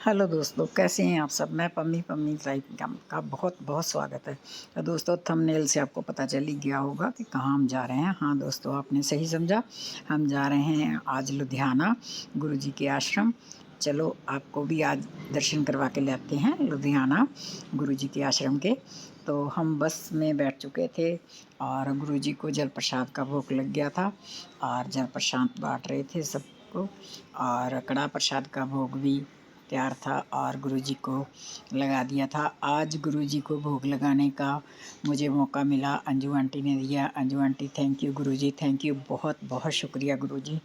Hello दोस्तों, कैसे हैं आप सब। मैं पम्मी लाइफ का बहुत बहुत स्वागत है। तो दोस्तों, थंबनेल से आपको पता चल ही गया होगा कि कहाँ हम जा रहे हैं। हाँ दोस्तों, आपने सही समझा, हम जा रहे हैं आज लुधियाना गुरुजी के आश्रम। चलो आपको भी आज दर्शन करवा के लाते हैं लुधियाना गुरुजी के आश्रम के। तो हम बस में बैठ चुके थे और गुरुजी को जल प्रसाद का भोग लग गया था और जल प्रसाद बाँट रहे थे सबको, और कड़ा प्रसाद का भोग भी तैयार था और गुरुजी को लगा दिया था। आज गुरुजी को भोग लगाने का मुझे मौका मिला, अंजू आंटी ने दिया। Anju aunty thank you Guruji, thank you, बहुत बहुत शुक्रिया गुरुजी।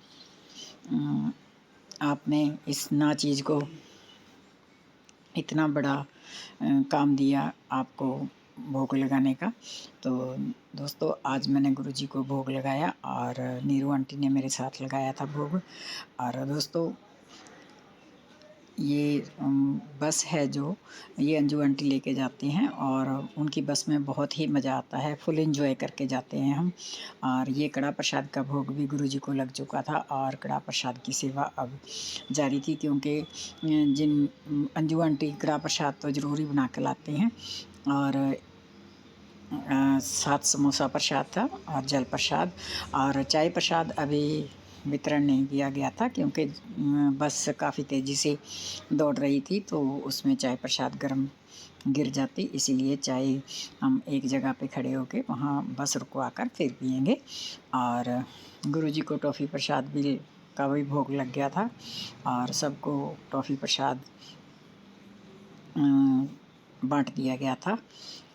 आपने इस ना चीज़ को इतना बड़ा काम दिया आपको भोग लगाने का। तो दोस्तों, आज मैंने गुरुजी को भोग लगाया और नीरू आंटी ने मेरे साथ लगाया था भोग। और दोस्तों, ये बस है जो ये अंजू आंटी लेके जाती हैं और उनकी बस में बहुत ही मज़ा आता है, फुल एंजॉय करके जाते हैं हम। और ये कड़ा प्रसाद का भोग भी गुरुजी को लग चुका था और कड़ा प्रसाद की सेवा अब जारी थी, क्योंकि अंजू आंटी कड़ा प्रसाद तो ज़रूरी बना के लाते हैं। और साथ समोसा प्रसाद था और जल प्रसाद और चाय प्रसाद अभी वितरण नहीं किया गया था, क्योंकि बस काफ़ी तेज़ी से दौड़ रही थी, तो उसमें चाय प्रसाद गर्म गिर जाती, इसीलिए चाय हम एक जगह पे खड़े होके वहाँ बस रुकवा कर फिर पिएंगे। और गुरुजी को टॉफ़ी प्रसाद भी का भी भोग लग गया था और सबको टॉफ़ी प्रसाद बांट दिया गया था।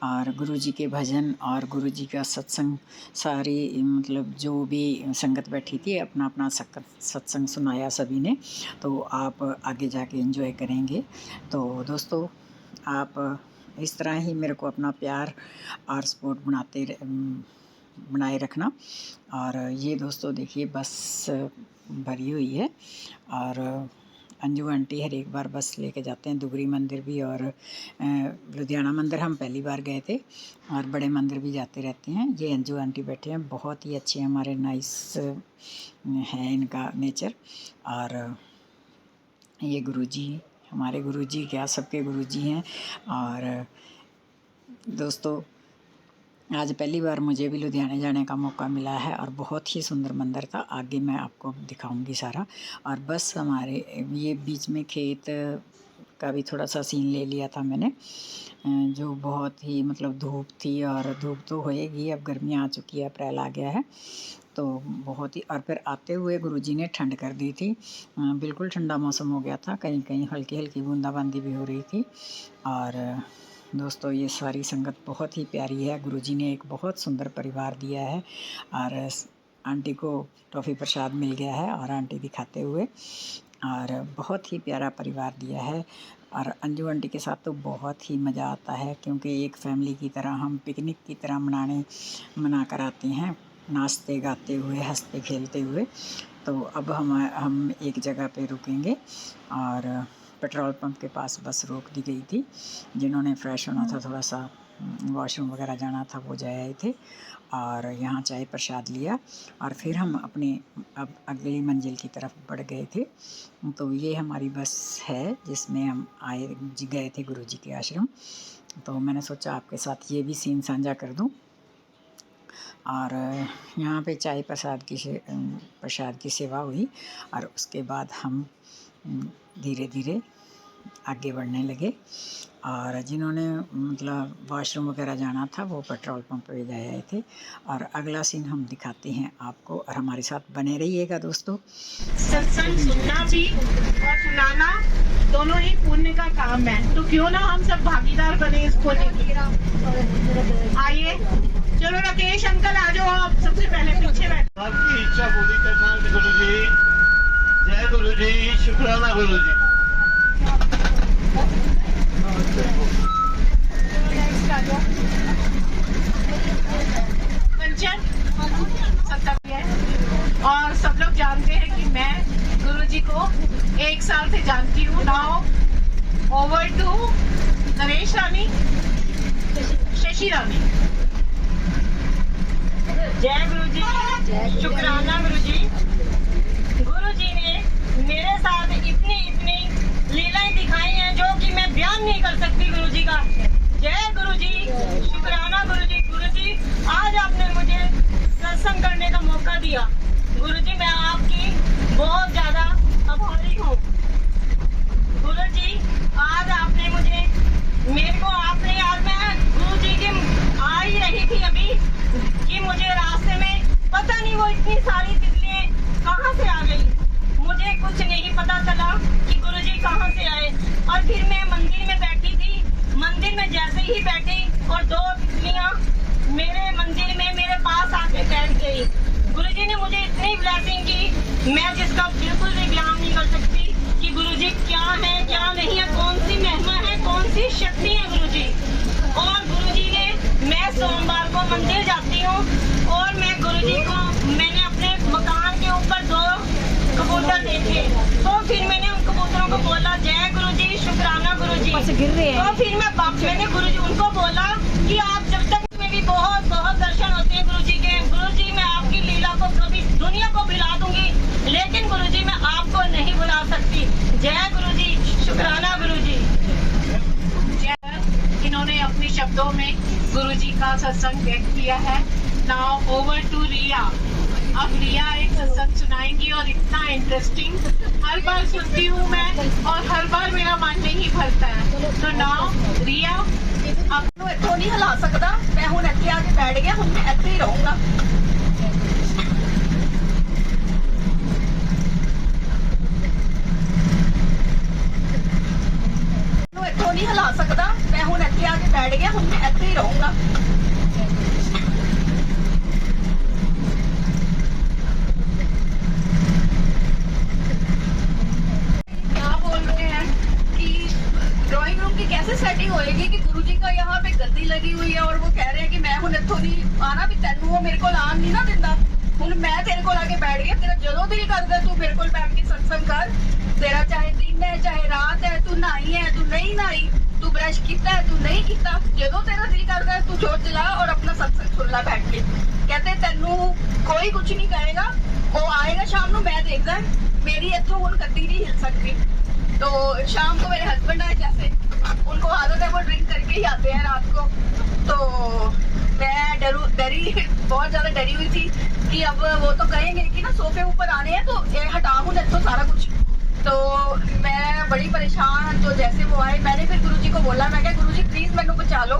और गुरुजी के भजन और गुरुजी का सत्संग, सारी मतलब जो भी संगत बैठी थी अपना अपना सत्संग सुनाया सभी ने, तो आप आगे जाके एंजॉय करेंगे। तो दोस्तों, आप इस तरह ही मेरे को अपना प्यार और सपोर्ट बनाए रखना। और ये दोस्तों देखिए, बस भरी हुई है और अंजू आंटी हर एक बार बस लेके जाते हैं। दुगरी मंदिर भी और लुधियाना मंदिर हम पहली बार गए थे और बड़े मंदिर भी जाते रहते हैं। ये अंजू आंटी बैठे हैं, बहुत ही अच्छे, हमारे नाइस है इनका नेचर। और ये गुरुजी, हमारे गुरुजी क्या, सबके गुरुजी हैं। और दोस्तों, आज पहली बार मुझे भी लुधियाना जाने का मौका मिला है और बहुत ही सुंदर मंदिर था, आगे मैं आपको दिखाऊंगी सारा। और बस हमारे ये बीच में खेत का भी थोड़ा सा सीन ले लिया था मैंने, जो बहुत ही मतलब धूप थी, और धूप तो होएगी, अब गर्मियाँ आ चुकी है, अप्रैल आ गया है, तो बहुत ही। और फिर आते हुए गुरुजी ने ठंड कर दी थी, बिल्कुल ठंडा मौसम हो गया था, कहीं कहीं हल्की हल्की बूंदाबांदी भी हो रही थी। और दोस्तों, ये सारी संगत बहुत ही प्यारी है, गुरुजी ने एक बहुत सुंदर परिवार दिया है। और आंटी को टॉफ़ी प्रसाद मिल गया है और आंटी दिखाते हुए, और बहुत ही प्यारा परिवार दिया है। और अंजू आंटी के साथ तो बहुत ही मज़ा आता है, क्योंकि एक फैमिली की तरह हम पिकनिक की तरह मना कर आते हैं, नाचते गाते हुए, हंसते खेलते हुए। तो अब हम एक जगह पे रुकेंगे और पेट्रोल पंप के पास बस रोक दी गई थी। जिन्होंने फ्रेश होना था, थोड़ा सा वॉशरूम वगैरह जाना था, वो जा आए थे और यहाँ चाय प्रसाद लिया और फिर हम अपने अब अगली मंजिल की तरफ बढ़ गए थे। तो ये हमारी बस है जिसमें हम गए थे गुरुजी के आश्रम। तो मैंने सोचा आपके साथ ये भी सीन साझा कर दूँ। और यहाँ पे चाय प्रसाद की सेवा हुई और उसके बाद हम धीरे धीरे आगे बढ़ने लगे। और जिन्होंने मतलब वॉशरूम वगैरह जाना था, वो पेट्रोल पंप पे जा आए थे। और अगला सीन हम दिखाते हैं आपको, और हमारे साथ बने रहिएगा दोस्तों। सत्संग सुनना भी और सुनाना दोनों ही पुण्य का काम है, तो क्यों ना हम सब भागीदार बने इस पुण्य की। आइए, चलो राकेश अंकल आ जाओ, आप सबसे पहले पीछे बैठो। आपकी इच्छा पूरी करना गुरुजी। जय गुरुजी, शुक्राना गुरुजी। पंचन है और सब लोग जानते हैं कि मैं गुरुजी को 1 साल से जानती हूँ। नाउ ओवर टू नरेश रानी, शशि रानी। जय गुरुजी, शुक्राना गुरुजी। गुरुजी ने मेरे साथ इतनी लीलाएं दिखाई हैं सत्संग करने का मौका दिया। गुरुजी मैं आपकी बहुत ज्यादा आभारी हूँ। गुरुजी आज आपने मुझे आज मैं गुरुजी के आ ही रही थी अभी कि मुझे रास्ते में पता नहीं वो इतनी सारी तितलियां कहाँ से आ गई, मुझे कुछ नहीं पता चला कि गुरुजी कहाँ से आए। और फिर मैं मंदिर में बैठी थी, मंदिर में जैसे ही बैठी और 2 तितलियां मेरे मंदिर में मेरे पास आके बैठ गई। गुरुजी ने मुझे इतनी ब्लेसिंग की, मैं जिसका बिल्कुल भी बयान नहीं कर सकती कि गुरुजी क्या है क्या नहीं है, कौन सी महिमा है, कौन सी शक्ति है गुरुजी। और गुरुजी ने, मैं सोमवार को मंदिर जाती हूँ और मैं गुरुजी को, मैंने अपने मकान के ऊपर 2 कबूतर देखे, तो फिर मैंने उन कबूतरों को बोला जय गुरुजी, शुक्राना गुरुजी। तो फिर मैंने गुरुजी उनको बोला कि आप जब तक में भी बहुत बहुत दर्शन होते हैं गुरुजी के, गुरुजी मैं आपकी लीला को कभी दुनिया को भुला दूंगी, लेकिन गुरुजी मैं आपको नहीं भुला सकती। जय गुरुजी, शुक्राना गुरुजी। इन्होंने अपने शब्दों में गुरुजी का सत्संग व्यक्त किया है। नाउ ओवर टू रिया। अब रिया एक सत्संग सुनाएंगी और इतना इंटरेस्टिंग हर बार सुनती हूँ मैं और हर बार मेरा मन नहीं भरता है। तो नाउ रिया। अब तो इतों नहीं हिला सकता, मैं हुण इत्थे आके बैठ गया, हुण मैं इत्थे ही रहूंगा। इतों नहीं हिला सकता, मैं हुण इत्थे आके बैठ गया, हुण मैं इत्थे ही रहूंगा। ड्राइंग रूम की कैसे सेटिंग होएगी कि गुरुजी का यहाँ पे गद्दी लगी हुई है और वो कह रहे हैं कि मैं हुण इत्थों नहीं आना, भी तेनू वो मेरे को आन नहीं ना दिंदा। हुण मैं तेरे को आके बैठ गया, तेरा जदों दिल करदा तू मेरे को बैठ के सत्संग कर, तेरा चाहे दिन है चाहे रात है, तू नहाई है तू नहीं नहाई, तू ब्रश किया है तू नहीं किया, जदों तेरा दिल करदा है तू जोत जला और अपना सत्संग सुन ला बैठ के। कहते तेनू कोई कुछ नहीं कहेगा, वो आएगा शाम को, मैं देखदा मेरी इत्थों हुण गद्दी नहीं हिल सकती। तो शाम को मेरे हस्बैंड आए, जैसे उनको आदत है वो ड्रिंक करके ही आते हैं रात को, तो मैं डरी बहुत ज्यादा डरी हुई थी कि अब वो तो कहेंगे कि ना सोफे ऊपर आने हैं तो ये हटाऊं तो सारा कुछ। तो मैं बड़ी परेशान, तो जैसे वो आए मैंने फिर गुरुजी को बोला, मैं क्या गुरुजी प्लीज मैनू बचा लो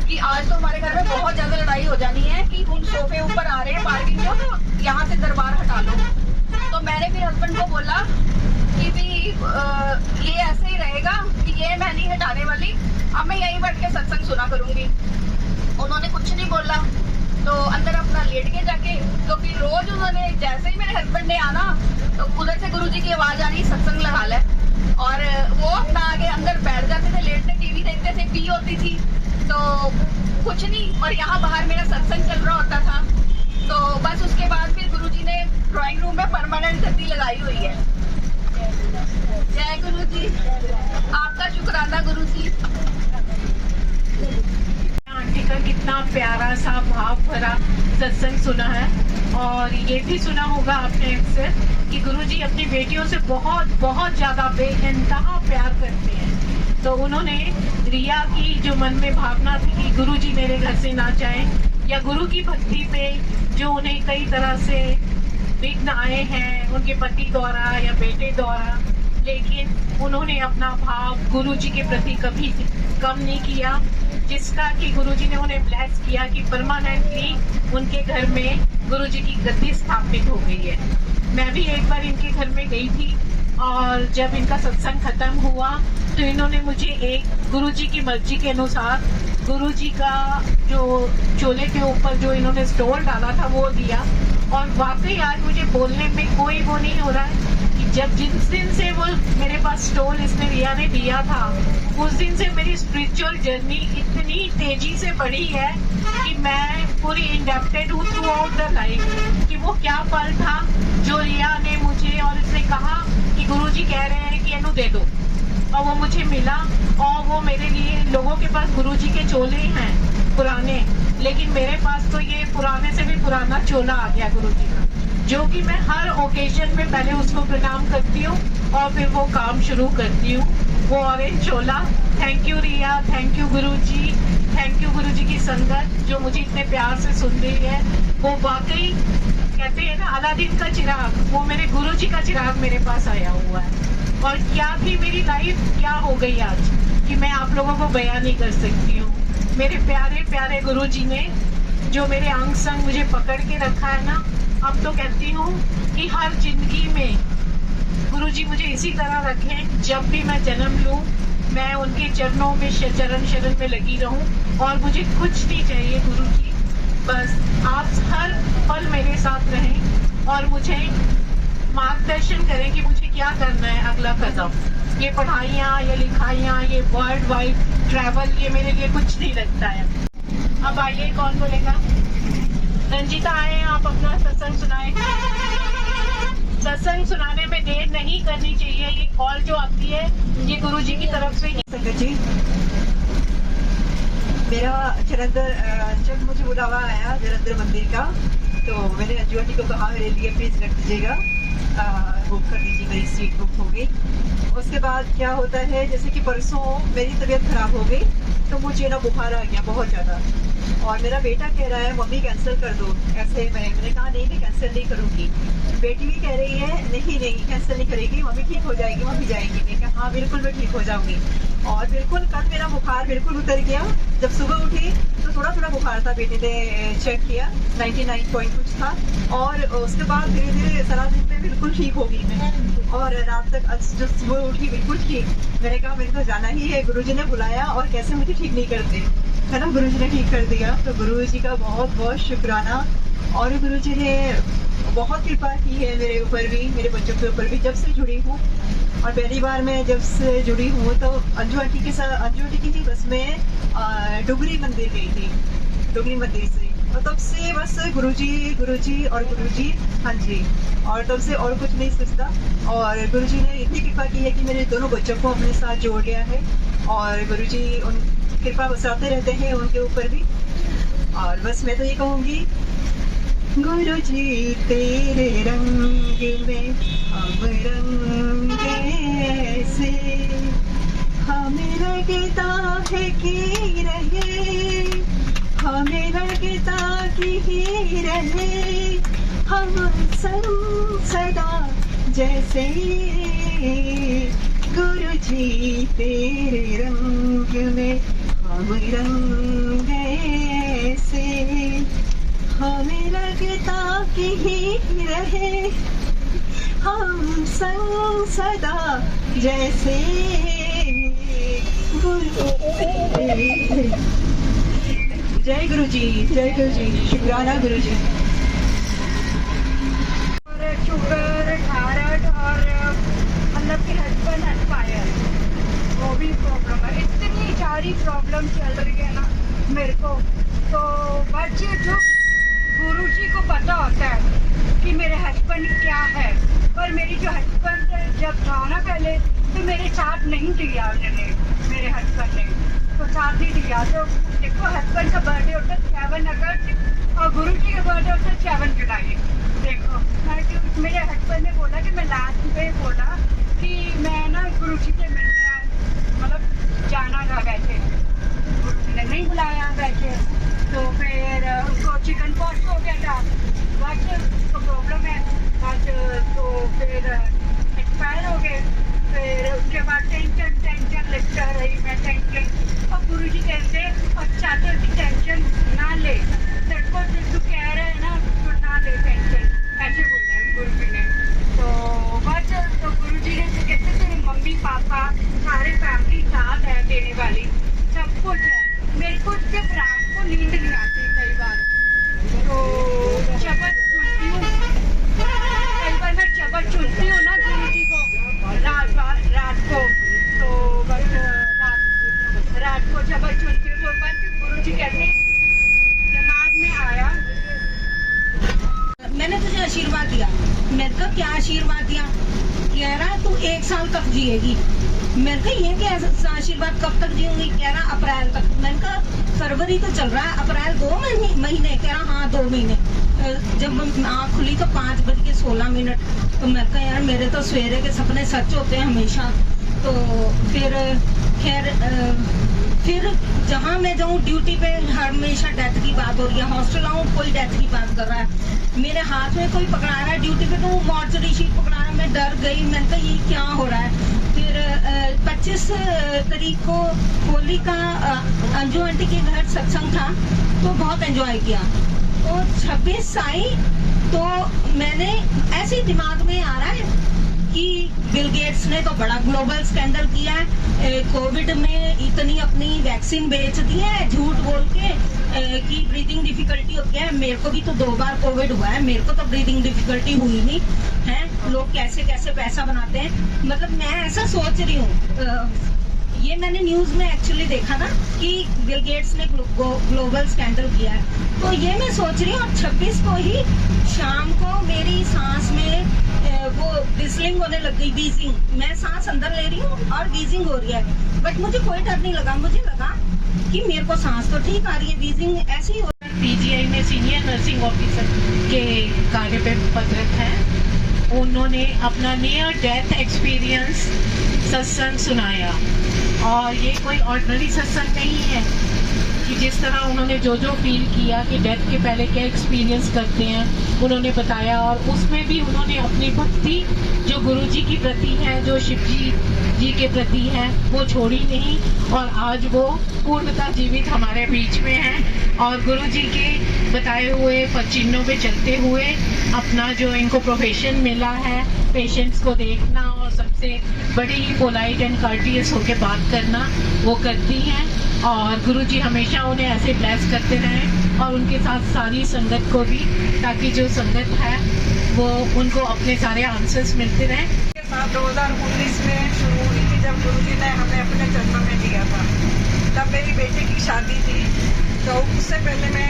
कि आज तो हमारे घर में बहुत ज्यादा लड़ाई हो जानी है कि उन सोफे ऊपर आ रहे हैं पार्किंग को, तो यहाँ से दरबार हटा लो। तो मैंने फिर हस्बैंड को बोला कि भी ये ऐसे ही रहेगा कि ये मैं नहीं हटाने वाली, अब मैं यहीं बैठ के सत्संग सुना करूंगी। उन्होंने कुछ नहीं बोला, तो अंदर अपना लेट के जाके, तो फिर रोज उन्होंने जैसे ही मेरे हस्बैंड ने आना तो उधर से गुरुजी की आवाज आनी सत्संग लगा ले, और वो अपना आगे अंदर बैठ जाते थे, लेटते टीवी देखते थे, पी होती थी तो कुछ नहीं, और यहाँ बाहर मेरा सत्संग चल रहा होता था। तो बस उसके बाद फिर गुरुजी ने ड्राइंग रूम में परमानेंट गद्दी लगाई हुई है। जय गुरुजी, आपका शुक्राना गुरुजी। आंटी का कितना प्यारा सा भाव भरा सत्संग सुना है, और ये भी सुना होगा आपने अक्सर कि गुरुजी अपनी बेटियों से बहुत बहुत ज्यादा बेइंतहा प्यार करते हैं। तो उन्होंने रिया की जो मन में भावना थी कि गुरुजी मेरे घर से ना जाएं, या गुरु की भक्ति पे जो उन्हें कई तरह से विघ्न आए हैं उनके पति द्वारा या बेटे द्वारा, लेकिन उन्होंने अपना भाव गुरुजी के प्रति कभी कम नहीं किया, जिसका कि गुरुजी ने उन्हें ब्लेस किया कि परमानेंटली उनके घर में गुरुजी की गद्दी स्थापित हो गई है। मैं भी एक बार इनके घर में गई थी, और जब इनका सत्संग खत्म हुआ तो इन्होंने मुझे एक गुरुजी की मर्जी के अनुसार गुरुजी का जो चोले के ऊपर जो इन्होंने स्टोल डाला था वो दिया, और वाकई आज मुझे बोलने में कोई वो नहीं हो रहा है कि जब जिस दिन से वो मेरे पास स्टोल इसने रिया ने दिया था, उस दिन से मेरी स्पिरिचुअल जर्नी इतनी तेजी से बढ़ी है कि मैं पूरी इंडेप्टेड हूँ थ्रू आउट द लाइफ, कि वो क्या पल था जो रिया ने मुझे और इसने कहा कि गुरुजी कह रहे हैं कि इन्हें दे दो, और वो मुझे मिला। और वो मेरे लिए, लोगों के पास गुरुजी के चोले हैं पुराने, लेकिन मेरे पास तो ये पुराने से भी पुराना चोला आ गया गुरुजी का, जो कि मैं हर ओकेजन में पहले उसको प्रणाम करती हूँ और फिर वो काम शुरू करती हूँ। वो ऑरेंज चोला। Thank you Riya, thank you Guruji, thank you Guruji की संगत जो मुझे इतने प्यार से सुन रही है। वो वाकई कहते हैं ना अलादीन का चिराग, वो मेरे गुरुजी का चिराग मेरे पास आया हुआ है। और क्या थी मेरी लाइफ, क्या हो गई आज कि मैं आप लोगों को बयान नहीं कर सकती हूँ। मेरे प्यारे प्यारे गुरुजी ने जो मेरे अंग संग मुझे पकड़ के रखा है ना, अब तो कहती हूँ कि हर जिंदगी में गुरुजी मुझे इसी तरह रखें, जब भी मैं जन्म लूँ मैं उनके चरणों में चरण शरण में लगी रहूं। और मुझे कुछ नहीं चाहिए गुरुजी, बस आप हर पल मेरे साथ रहें और मुझे मार्गदर्शन करें कि मुझे क्या करना है अगला कदम। ये पढ़ाइयाँ, ये लिखाइयाँ, ये वर्ल्ड वाइड ट्रैवल, ये मेरे लिए कुछ नहीं लगता है। अब आइए, कौन बोलेगा? रंजीता आए, आप अपना सत्संग सुनाए। सत्संग सुनाने में देर नहीं करनी चाहिए। ये कॉल जो आती है ये गुरुजी की तरफ से ही। संगत जी, मेरा जलंधर जब मुझे बुलावा आया जलंधर मंदिर का, तो मैंने अंजू आंटी को कहा मेरे लिए प्लीज रख दीजिएगा, बुक कर दीजिए, मेरी सीट बुक हो गई। उसके बाद क्या होता है, जैसे कि परसों मेरी तबीयत खराब हो गई तो मुझे ना बुखार आ गया बहुत ज़्यादा, और मेरा बेटा कह रहा है मम्मी कैंसिल कर दो। ऐसे मैंने कहा नहीं, मैं कैंसिल नहीं करूँगी। बेटी भी कह रही है नहीं नहीं कैंसिल नहीं करेगी, मम्मी ठीक हो जाएगी, मम्मी जाएगी। मैं कहा हाँ बिल्कुल मैं ठीक हो जाऊँगी। और बिल्कुल कल मेरा बुखार बिल्कुल उतर गया। जब सुबह उठी तो थोड़ा थोड़ा बुखार था, बेटे ने चेक किया 99 पॉइंट कुछ था, और उसके बाद धीरे धीरे सारा दिन में बिल्कुल ठीक हो गई मैं। और रात तक जब सुबह उठी बिल्कुल ठीक। मैंने कहा मेरे को जाना ही है, गुरुजी ने बुलाया और कैसे मुझे ठीक नहीं करते, है ना। गुरुजी ने ठीक कर दिया, तो गुरुजी का बहुत बहुत शुक्राना। और गुरुजी ने बहुत कृपा की है मेरे ऊपर भी, मेरे बच्चों के ऊपर भी, जब से जुड़ी हूँ। और पहली बार मैं जब से जुड़ी हूँ तो अंजू आंटी के साथ, अंजू आंटी की थी बस में डुगरी मंदिर गई थी, डुगरी मंदिर से। और तब से बस गुरुजी गुरुजी और गुरुजी, हाँ जी। और तब से और कुछ नहीं सोचता। और गुरुजी ने इतनी कृपा की है कि मेरे दोनों बच्चों को अपने साथ जोड़ लिया है। और गुरुजी उन कृपा बरसाते रहते हैं उनके ऊपर भी। और बस मैं तो ये कहूँगी, गुरुजी तेरे रंग में हम रंग ऐसे, हमें लगता है कि रहे, हमें लगता कि ही रहे हम संग सदा जैसे। गुरुजी तेरे रंग में हम रंग ऐसे, हमें लगता कि ही रहे हम संग सदा जैसे। जय गुरुजी, जय गुरुजी, शुक्राना गुरुजी। शुगर, थायराइड और मतलब कि हस्बैंड एक्सपायर, वो भी प्रॉब्लम है। इतनी सारी प्रॉब्लम चल रही है ना मेरे को। तो बच्चे जो गुरुजी को पता होता है कि मेरे हस्बैंड क्या है, पर मेरी जो हस्बैंड जब था ना पहले, तो मेरे साथ नहीं दिया उन्होंने, मेरे हस्बैंड ने तो साथ नहीं दिया। तो देखो हस्बैंड का बर्थडे होता है 7 अगस्त और गुरुजी का बर्थडे होता है 7 जुलाई। देखो मेरे हस्बैंड ने बोला कि मैं लास्ट में बोला कि मैं ना गुरुजी से मिलने मतलब जाना था, वैसे गुरुजी ने नहीं बुलाया वैसे। तो फिर उनको चिकन पॉक्स हो गया था, बस उसको प्रॉब्लम है बस। तो फिर एक्सपायर हो गए। फिर उसके बाद टेंशन लगता रही मैं, टेंशन। और गुरुजी कहते अच्छा तो टेंशन ना ले, तेरे को तू कह रहे है ना तो ना ले टेंशन, ऐसे बोला है गुरुजी ने। तो बस तो गुरुजी ने तो कहते तेरे मम्मी पापा सारे फैमिली साथ है देने वाली, सब कुछ है। मेरे को जब रात को नींद नहीं आती कई बार, तो शब्द सुनती हूँ, कई बार मैं शब्द सुनती हूँ ना गुरुजी को रात को। तो बस रात को शब्द सुनती हूँ तो बस गुरुजी कहते दिमाग में आया, मैंने तुझे आशीर्वाद दिया। मैंने कहा क्या आशीर्वाद दिया? कह रहा तू 1 साल तक जिएगी। मैंने कहा ये क्या आशीर्वाद, कब तक जीऊंगी? कह रहा अप्रैल तक। मैंने कहा फरवरी तो चल रहा है, अप्रैल 2 महीने? कह रहा हाँ 2 महीने। जब आँख खुली तो 5:16 तो मैंने कहा यार मेरे तो सवेरे के सपने सच होते हैं हमेशा। तो फिर खैर फिर जहाँ मैं जाऊँ ड्यूटी पे हमेशा डेथ की बात हो रही है, हॉस्टल आऊँ कोई डेथ की बात कर रहा है, मेरे हाथ में कोई पकड़ा रहा है ड्यूटी पे तो वो मॉर्चरी शीट पकड़ा रहा है, मैं डर गई, मैंने कहा ये क्या हो रहा है। फिर 25 तारीख को होली का अंजू आंटी के घर सत्संग था तो बहुत एंजॉय किया। तो 26 आई तो मैंने ऐसे दिमाग में आ रहा है कि बिल गेट्स ने तो बड़ा ग्लोबल स्कैंडल किया है, कोविड में इतनी अपनी वैक्सीन बेच दी है झूठ बोल के कि ब्रीदिंग डिफिकल्टी हो गया है। मेरे को भी तो 2 बार कोविड हुआ है, मेरे को तो ब्रीदिंग डिफिकल्टी हुई नहीं है। लोग कैसे कैसे पैसा बनाते हैं, मतलब मैं ऐसा सोच रही हूँ। ये मैंने न्यूज में एक्चुअली देखा था कि बिल गेट्स ने ग्लोबल स्कैंडल किया है, तो ये मैं सोच रही हूँ। और 26 को ही शाम को मेरी सांस में वो विजलिंग होने लग गई, वीजिंग। मैं सांस अंदर ले रही हूँ और वीजिंग हो रही है, बट मुझे कोई डर नहीं लगा। मुझे लगा कि मेरे को सांस तो ठीक आ रही है, वीजिंग ऐसे ही हो रही है। पीजीआई में सीनियर नर्सिंग ऑफिसर के कार्य पे पदरत हैं। उन्होंने अपना नियर डेथ एक्सपीरियंस सत्संग सुनाया, और ये कोई ऑर्डिनरी सत्संग नहीं है कि जिस तरह उन्होंने जो फील किया कि डेथ के पहले क्या एक्सपीरियंस करते हैं उन्होंने बताया। और उसमें भी उन्होंने अपनी भक्ति जो गुरुजी की प्रति है, जो शिव जी के प्रति है, वो छोड़ी नहीं, और आज वो पूर्णतः जीवित हमारे बीच में हैं और गुरुजी के बताए हुए पचिन्हों पे चलते हुए अपना जो इनको प्रोफेशन मिला है, पेशेंट्स को देखना और सबसे बड़ी ही पोलाइट एंड कर्टियस होके बात करना, वो करती हैं। और गुरुजी हमेशा उन्हें ऐसे ब्लेस करते रहें और उनके साथ सारी संगत को भी, ताकि जो संगत है वो उनको अपने सारे आंसर्स मिलते रहें। 2019 में शुरू हुई थी जब गुरुजी ने हमें अपने चरणों में लिया था। तब मेरी बेटी की शादी थी, तो उससे पहले मैं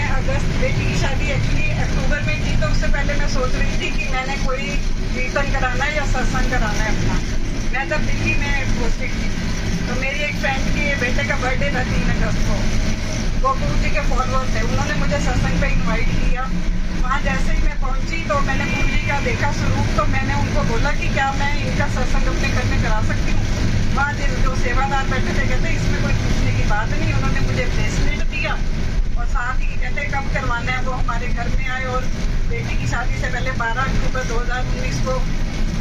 बेटी की शादी एक्चुअली अक्टूबर में थी, तो उससे पहले मैं सोच रही थी कि मैंने कोई कीर्तन कराना है या सत्संग कराना है अपना। मैं तब दिल्ली में पोस्टेड थी, तो मेरी एक फ्रेंड के बेटे का बर्थडे था 3 अगस्त को। वो गुरुजी के फॉलोअर थे, उन्होंने मुझे सत्संग पे इनवाइट किया। वहाँ जैसे ही मैं पहुँची तो मैंने गुरुजी का देखा स्वरूप, तो मैंने उनको बोला कि क्या मैं इनका सत्संग अपने घर में करा सकती हूँ। वहाँ जो सेवादार बैठे थे कहते इसमें कोई पूछने की बात नहीं। उन्होंने मुझे ब्रेसलेट दिया और साथ ही कहते कब करवाना है। वो हमारे घर में आए और बेटी की शादी से पहले 12 अक्टूबर 2019 को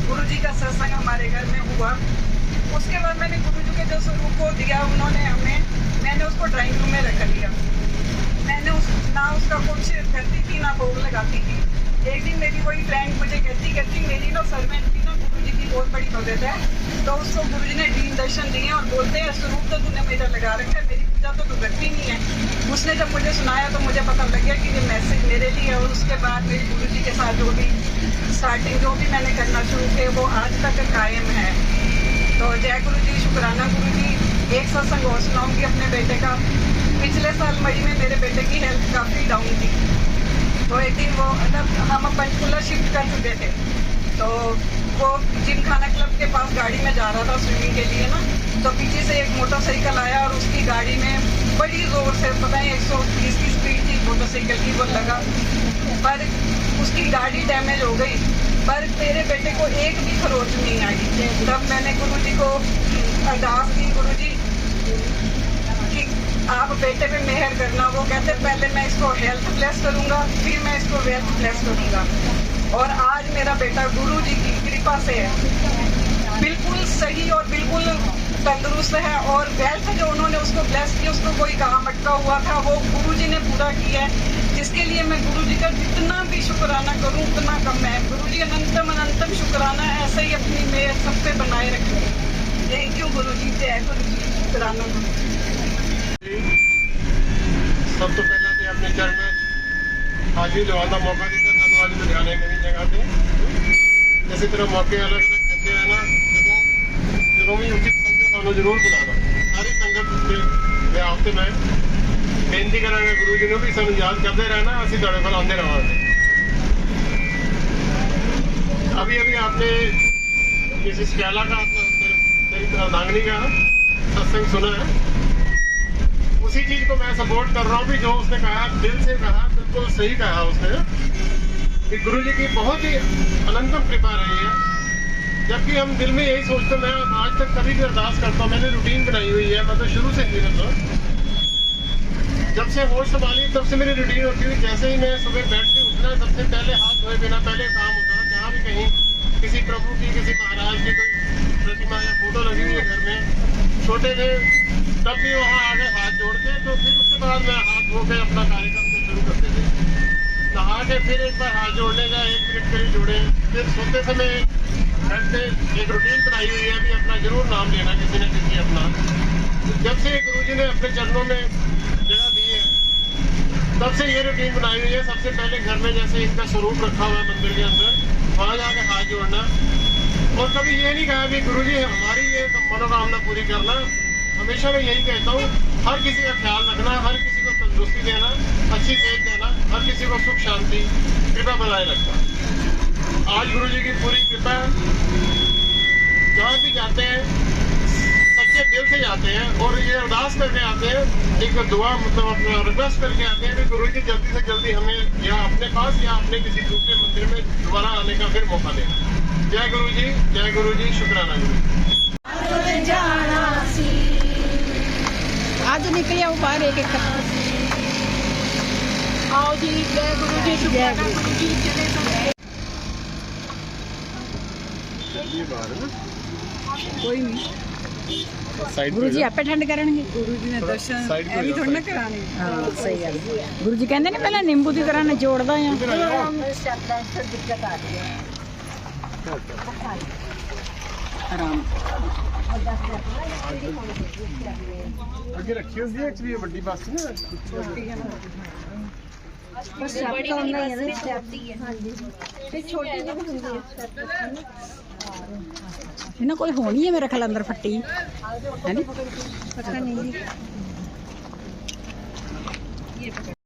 गुरुजी का सत्संग हमारे घर में हुआ। उसके बाद मैंने गुरुजी के जो स्वरूप को दिया उन्होंने हमें, मैंने उसको ड्राइंग रूम में रख लिया। मैंने ना उसका कुछ करती थी ना भोग लगाती थी। एक दिन मेरी कोई फ्रेंड मुझे कहती मेरी ना सर्वेंट थी ना गुरुजी की बहुत बड़ी भगत है, तो उसको गुरुजी ने दीन दर्शन दिए और बोलते हैं स्वरूप तो तूने मेरा लगा रखा है, मेरी पूजा तो तू करती नहीं है। उसने जब मुझे सुनाया तो मुझे पता लग गया कि ये मैसेज मेरे लिए है। और उसके बाद मेरी गुरुजी के साथ जो भी स्टार्टिंग जो भी मैंने करना शुरू किया वो आज तक कायम है। तो जय गुरु जी, शुक्राना गुरु जी। एक सत्संग और सुनाऊंगी अपने बेटे का। पिछले साल मई में मेरे बेटे की हेल्थ काफ़ी डाउन थी, तो एक दिन वो हम पंचकुला शिफ्ट कर चुके थे, तो वो जिम खाना क्लब के पास गाड़ी में जा रहा था स्विमिंग के लिए ना, तो पीछे से एक मोटरसाइकिल आया और उसकी गाड़ी में बड़ी ज़ोर से, पता है 130 की स्पीड थी मोटरसाइकिल की, वो लगा, पर उसकी गाड़ी डैमेज हो गई। पर मेरे बेटे को एक भी खरोच नहीं आई। तब मैंने गुरुजी को अरदास की, गुरुजी कि आप बेटे पे मेहर करना। वो कहते पहले मैं इसको हेल्थ ब्लेस करूंगा, फिर मैं इसको वेल्थ ब्लेस करूंगा। और आज मेरा बेटा गुरुजी की कृपा से बिल्कुल सही और बिल्कुल तंदुरुस्त है। और वेल्थ जो उन्होंने उसको ब्लेस की, उसको कोई कहाँ अटका हुआ था वो गुरुजी ने पूरा किया है, जिसके लिए मैं गुरुजी का जितना भी शुक्राना करूं उतना कम है। गुरुजी अनंतम अनंतम शुक्राना, ऐसा ही अपनी मेहर सब पे बनाए रखें। थैंक यू गुरुजी, जय गुरुजी, शुक्राना गुरुजी। सब तो पहला तो अपने चरण हाजिर जवाना मौका देता धन्यवाद में ध्यान है नई जगह पे। इसी तरह मौके अलग अलग देते रहना, जब भी उचित समझो जरूर बुलाना। सारी संगत के हफ्ते में बेनती करा गुरु जी ने भी सब याद करते रहना, असं थोड़े को आते रहे। अभी अभी आपने मिसिस कैला का मेरी नागनी का सत्संग सुना है। उसी चीज को मैं सपोर्ट कर रहा हूँ भी जो उसने कहा, दिल से कहा, बिल्कुल सही कहा उसने कि गुरु जी की बहुत ही अनंतम कृपा रही है जबकि हम दिल में यही सोचते, मैं आज तक कभी भी अरदास करता हूँ, मैंने रूटीन बनाई हुई है, मतलब शुरू से ही, मतलब जब से होश संभाली तब से मेरी रूटीन होती हुई, जैसे ही मैं सुबह बेड से उठना, सबसे पहले हाथ धोए बिना पहले काम होता है। जहाँ भी कहीं किसी प्रभु की, किसी महाराज की कोई प्रतिमा या फोटो लगी हुई है घर में, छोटे थे तब भी वहाँ आगे हाथ जोड़ते, तो फिर उसके बाद मैं हाथ धो के अपना कार्यक्रम को शुरू करते थे। नहा के फिर एक बार हाथ जोड़ने का 1 मिनट के लिए जोड़े, फिर सोते समय बेड से एक रूटीन बनाई हुई है, अभी अपना जरूर नाम लेना किसी न किसी अपना। जब से गुरुजी ने अपने चरणों में जगह दी है तब से ये रूटीन बनाई हुई है। सबसे पहले घर में जैसे इनका स्वरूप रखा हुआ है मंदिर के अंदर, वहाँ जाके हाथ जोड़ना, और कभी ये नहीं कहा कि गुरुजी हमारी ये मनोकामना पूरी करना। हमेशा मैं यही कहता हूँ, हर किसी का ख्याल रखना, हर किसी को तंदुरुस्ती देना, अच्छी सेहत देना, हर किसी को सुख शांति कृपा बनाए रखना। आज गुरुजी की पूरी कृपा, जहाँ भी जाते हैं सच्चे दिल से जाते हैं और ये अरदास करके आते हैं, एक दुआ मतलब अपना रिक्वेस्ट करके आते हैं कि गुरु जी जल्दी से जल्दी हमें या अपने पास या अपने किसी दूसरे मंदिर में दोबारा आने का फिर मौका देना। जय गुरु जी, जय गुरु जी, शुक्राना गुरु जी। आज निकले आओ बाहर एक एक आओ जी, जय गुरु जी, शुक्राना गुरु जी, चले तो कोई नहीं, गुरु जी आपे ठंड करनगे। गुरु जी ने दर्शन ਐਵੇਂ ਥੋੜਾ ਨਾ ਕਰਾਣੇ। हाँ सही गल, गुरु जी कहते ने पहले नींबू की तरह निचोड़दा आ। आराम आगे रखी होती है एक्चुअली, ये बड़ी बस ना इन्हें कोई होनी है मेरे ख्याल अंदर फट्टी है नी?